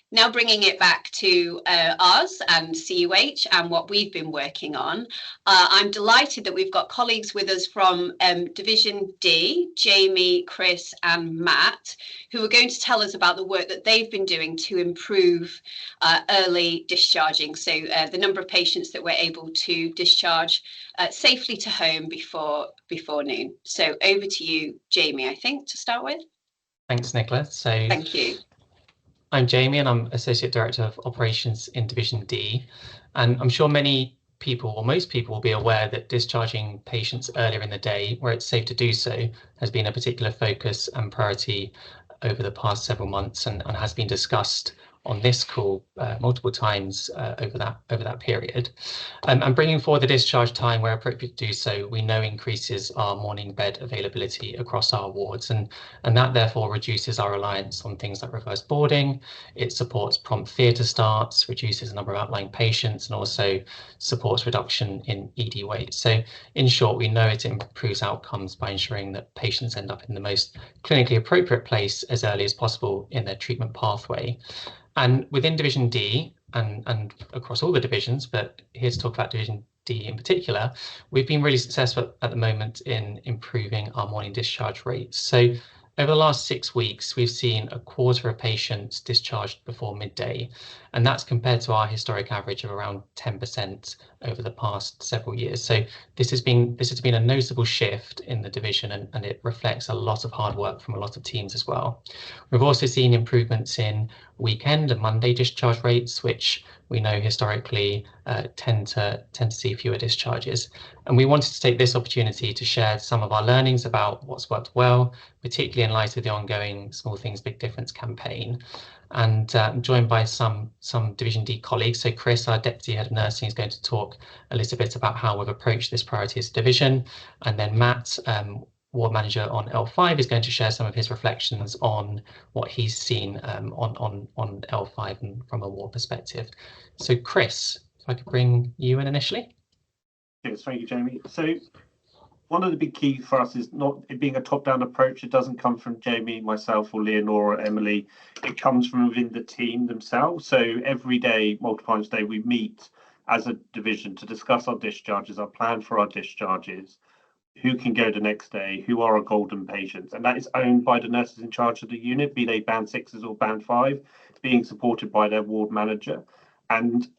Now bringing it back to us and CUH and what we've been working on, I'm delighted that we've got colleagues with us from Division D, Jamie, Chris and Matt, who are going to tell us about the work that they've been doing to improve early discharging. So the number of patients that we're able to discharge safely to home before noon. So over to you, Jamie, I think, to start with. Thanks, Nicola. So thank you. I'm Jamie and I'm Associate Director of Operations in Division D. And I'm sure many people, or most people, will be aware that discharging patients earlier in the day, where it's safe to do so, has been a particular focus and priority over the past several months and has been discussed on this call multiple times over that period. And bringing forward the discharge time where appropriate to do so, we know increases our morning bed availability across our wards, and that therefore reduces our reliance on things like reverse boarding. It supports prompt theatre starts, reduces the number of outlying patients, and also supports reduction in ED wait. So in short, we know it improves outcomes by ensuring that patients end up in the most clinically appropriate place as early as possible in their treatment pathway. And within Division D and across all the divisions, but here to talk about Division D in particular, we've been really successful at the moment in improving our morning discharge rates. So over the last 6 weeks, we've seen a quarter of patients discharged before midday, and that's compared to our historic average of around 10% over the past several years. So this has been a noticeable shift in the division, and it reflects a lot of hard work from a lot of teams as well. We've also seen improvements in weekend and Monday discharge rates, which we know historically tend to see fewer discharges. And we wanted to take this opportunity to share some of our learnings about what's worked well, particularly in light of the ongoing Small Things Big Difference campaign. And I'm joined by some Division D colleagues. So Chris, our Deputy Head of Nursing, is going to talk a little bit about how we've approached this priority as a division. And then Matt, Ward Manager on L5, is going to share some of his reflections on what he's seen on L5 and from a ward perspective. So Chris, if I could bring you in initially. Yes, thank you, Jamie. So one of the big keys for us is not it being a top-down approach. It doesn't come from Jamie, myself, or Leonora, or Emily. It comes from within the team themselves. So every day, multiple times a day, we meet as a division to discuss our discharges, our plan for our discharges, who can go the next day, who are our golden patients. And that is owned by the nurses in charge of the unit, be they band 6s or band 5, being supported by their ward manager. And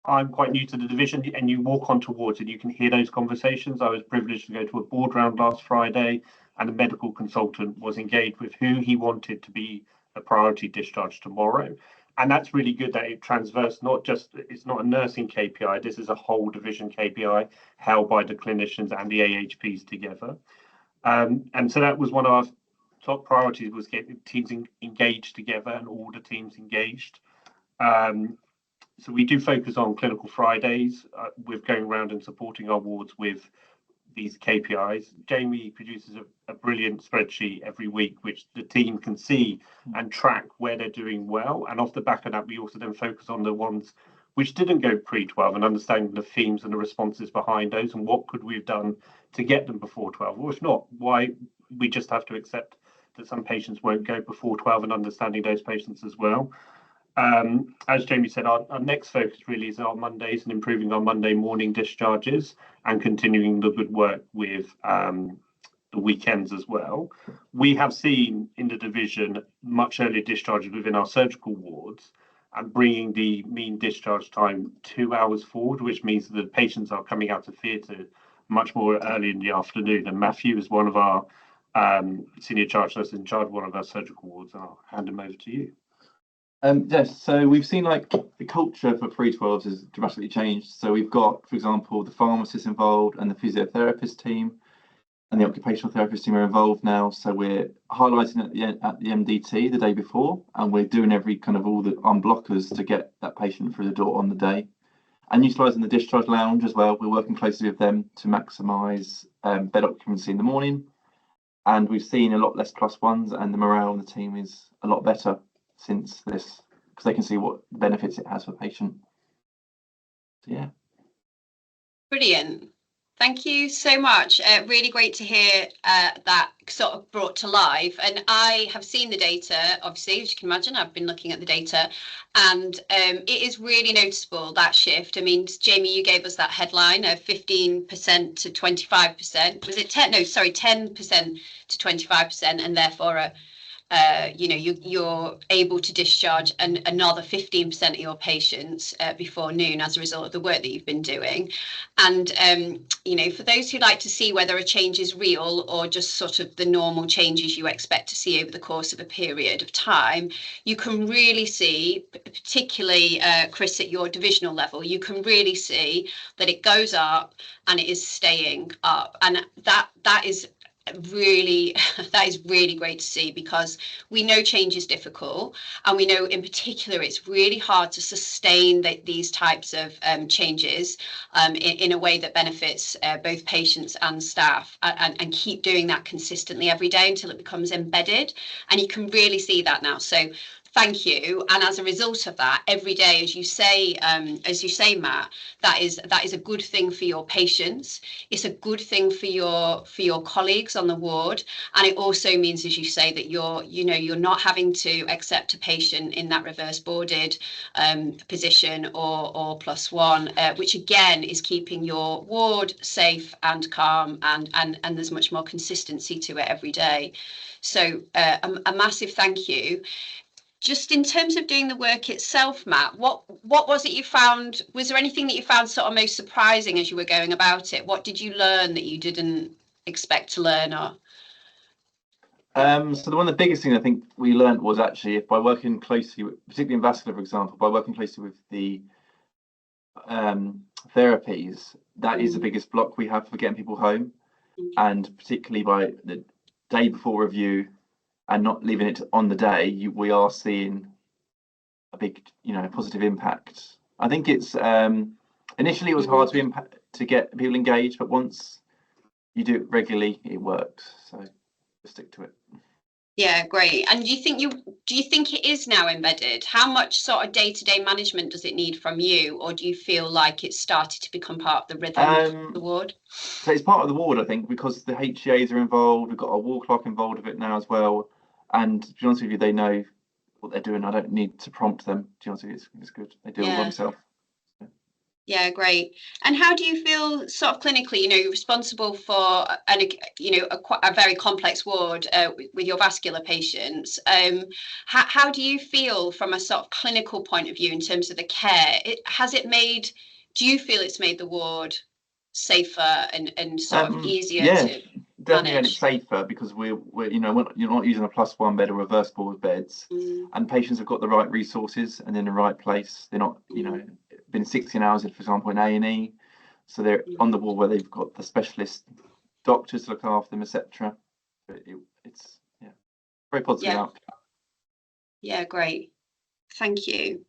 I'm quite new to the division, and you walk onto wards and you can hear those conversations. I was privileged to go to a board round last Friday, and a medical consultant was engaged with who he wanted to be a priority discharge tomorrow. And that's really good that it transverse, it's not a nursing KPI, this is a whole division KPI held by the clinicians and the AHPs together. And so that was one of our top priorities, was getting teams engaged together and all the teams engaged. So we do focus on Clinical Fridays with going around and supporting our wards with these KPIs. Jamie produces a brilliant spreadsheet every week, which the team can see and track where they're doing well. And off the back of that, we also then focus on the ones which didn't go pre-12 and understanding the themes and the responses behind those and what could we have done to get them before 12, or if not, why we just have to accept that some patients won't go before 12 and understanding those patients as well. As Jamie said, our next focus really is our Mondays and improving our Monday morning discharges and continuing the good work with the weekends as well. We have seen in the division much earlier discharges within our surgical wards and bringing the mean discharge time 2 hours forward, which means that the patients are coming out of theatre much more early in the afternoon. And Matthew is one of our senior charge nurses in charge of one of our surgical wards, and I'll hand him over to you. Yes, so we've seen like the culture for pre-12s has dramatically changed. So we've got, for example, the pharmacists involved and the physiotherapist team and the occupational therapist team are involved now. So we're highlighting at the MDT the day before, and we're doing every kind of all the unblockers to get that patient through the door on the day. And utilising the discharge lounge as well. We're working closely with them to maximise bed occupancy in the morning. And we've seen a lot less +1s, and the morale on the team is a lot better since this, because they can see what benefits it has for patient. So yeah. Brilliant. Thank you so much. Really great to hear that sort of brought to life. And I have seen the data, obviously, as you can imagine, I've been looking at the data, and it is really noticeable, that shift. I mean, Jamie, you gave us that headline of 15% to 25%. Was it 10? No, sorry, 10% to 25%, and therefore you're able to discharge another 15% of your patients before noon as a result of the work that you've been doing. And for those who like to see whether a change is real or just sort of the normal changes you expect to see over the course of a period of time, you can really see, particularly Chris, at your divisional level, you can really see that it goes up and it is staying up, and that is really great to see, because we know change is difficult, and we know in particular it's really hard to sustain these types of changes in a way that benefits both patients and staff, and keep doing that consistently every day until it becomes embedded, and you can really see that now. So thank you. And as a result of that, every day, as you say, Matt, that is a good thing for your patients. It's a good thing for your colleagues on the ward, and it also means, as you say, that you're not having to accept a patient in that reverse boarded position or +1, which again is keeping your ward safe and calm, and there's much more consistency to it every day. So a massive thank you. Just in terms of doing the work itself, Matt, what was it you found? Was there anything that you found sort of most surprising as you were going about it? What did you learn that you didn't expect to learn? Or so one of the biggest things I think we learned was actually, by working closely, particularly in vascular, for example, by working closely with the therapies, that is the biggest block we have for getting people home, and particularly by the day before review and not leaving it on the day, we are seeing a big, positive impact. I think it's initially it was hard to get people engaged, but once you do it regularly, it works. So just stick to it. Yeah, great. And do you think it is now embedded? How much sort of day-to-day management does it need from you, or do you feel like it's started to become part of the rhythm of the ward? So it's part of the ward, I think, because the HCAs are involved. We've got our ward clerk involved with it now as well. And to be honest with you, they know what they're doing. I don't need to prompt them. To be honest with you, it's good. They do it all themselves. Yeah, great. And how do you feel sort of clinically, you're responsible for a very complex ward with your vascular patients. How do you feel from a sort of clinical point of view in terms of the care? Do you feel it's made the ward safer and sort of easier to definitely manage? It's safer because you're not using a +1 bed or reverse board beds, and patients have got the right resources and in the right place. They're not, been 16 hours, for example, in A&E, so they're on the ward where they've got the specialist doctors to look after them, etc. It's very positive outcome. Yeah, great. Thank you.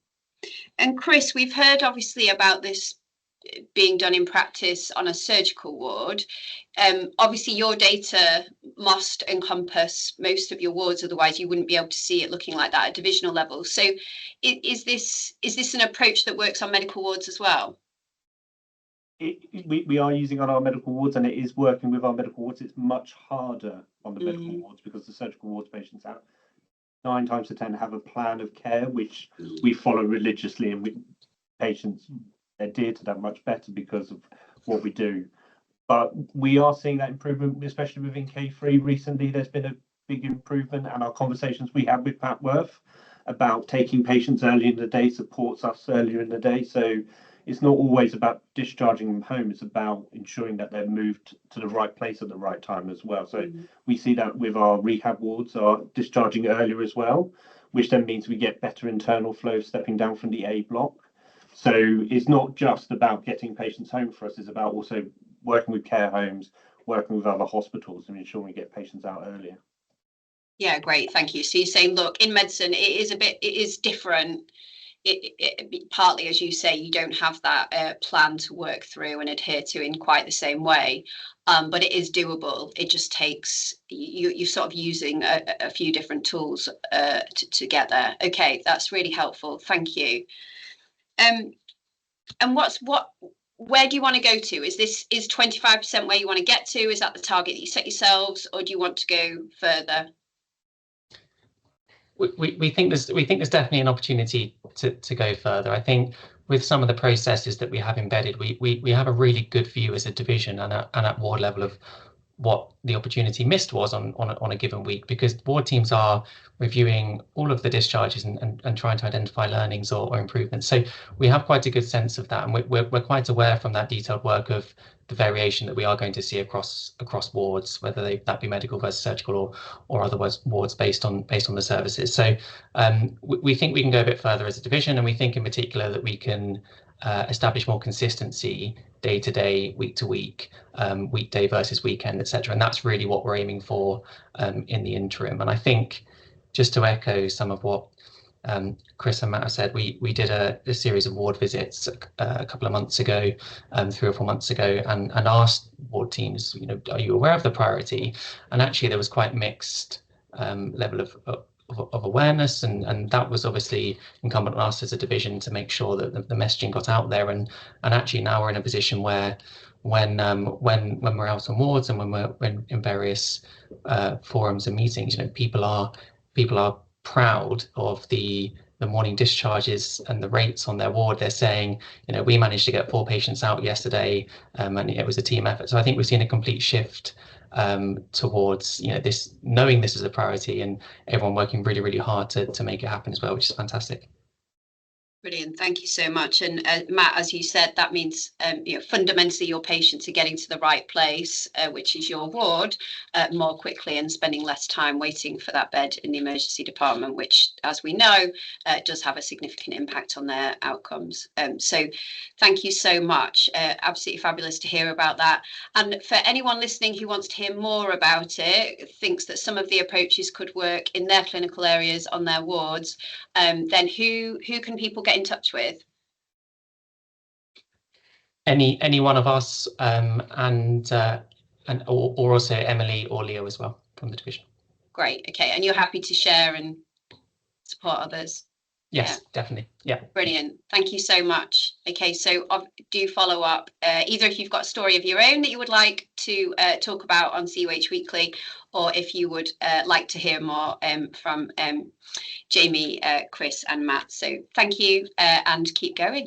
And Chris, we've heard obviously about this being done in practice on a surgical ward. Obviously your data must encompass most of your wards, otherwise you wouldn't be able to see it looking like that at divisional level. So is this an approach that works on medical wards as well? We are using on our medical wards, and it is working with our medical wards. It's much harder on the medical wards because the surgical wards patients have 9 times out of 10 have a plan of care which we follow religiously, and patients adhere to that much better because of what we do. But we are seeing that improvement, especially within K3 recently. There's been a big improvement, and our conversations we had with Pat Worth about taking patients early in the day supports us earlier in the day. So it's not always about discharging them home, it's about ensuring that they're moved to the right place at the right time as well. So we see that with our rehab wards are discharging earlier as well, which then means we get better internal flow stepping down from the A block. So it's not just about getting patients home for us, it's about also working with care homes, working with other hospitals, and ensuring we get patients out earlier. Yeah, great, thank you. So you're saying, look, in medicine, it is different. It partly, as you say, you don't have that plan to work through and adhere to in quite the same way, but it is doable. It just takes you're sort of using a few different tools to get there. Okay, that's really helpful. Thank you. And where do you want to go to? Is 25% where you want to get to? Is that the target that you set yourselves, or do you want to go further? We think there's definitely an opportunity to go further. I think with some of the processes that we have embedded, we have a really good view as a division and at ward level of what the opportunity missed was on a given week, because ward teams are reviewing all of the discharges and trying to identify learnings or improvements. So we have quite a good sense of that, and we're quite aware from that detailed work of the variation that we are going to see across wards, whether that be medical versus surgical or other wards based on the services. So we think we can go a bit further as a division, and we think in particular that we can establish more consistency day to day, week to week, weekday versus weekend, etc. And that's really what we're aiming for in the interim. And I think, just to echo some of what Chris and Matt have said, we did a series of ward visits a couple of months ago, 3 or 4 months ago, and asked ward teams, are you aware of the priority? And actually there was quite mixed level of awareness, and that was obviously incumbent on us as a division to make sure that the messaging got out there. And actually now we're in a position where when we're out on wards and when we're in various forums and meetings, people are proud of the morning discharges and the rates on their ward. They're saying, we managed to get 4 patients out yesterday, and it was a team effort. So I think we've seen a complete shift towards this, knowing this is a priority, and everyone working really, really hard to make it happen as well, which is fantastic. Brilliant, thank you so much. And Matt, as you said, that means fundamentally your patients are getting to the right place, which is your ward, more quickly, and spending less time waiting for that bed in the emergency department, which, as we know, does have a significant impact on their outcomes. So thank you so much. Absolutely fabulous to hear about that. And for anyone listening who wants to hear more about it, thinks that some of the approaches could work in their clinical areas on their wards, then who can people get in touch with? Any one of us, and or also Emily or Leo as well from the division. Great. Okay, and you're happy to share and support others? Yes, definitely. Yeah. Brilliant. Thank you so much. Okay, so do follow up, either if you've got a story of your own that you would like to talk about on CUH Weekly, or if you would like to hear more from Jamie, Chris and Matt. So thank you, and keep going.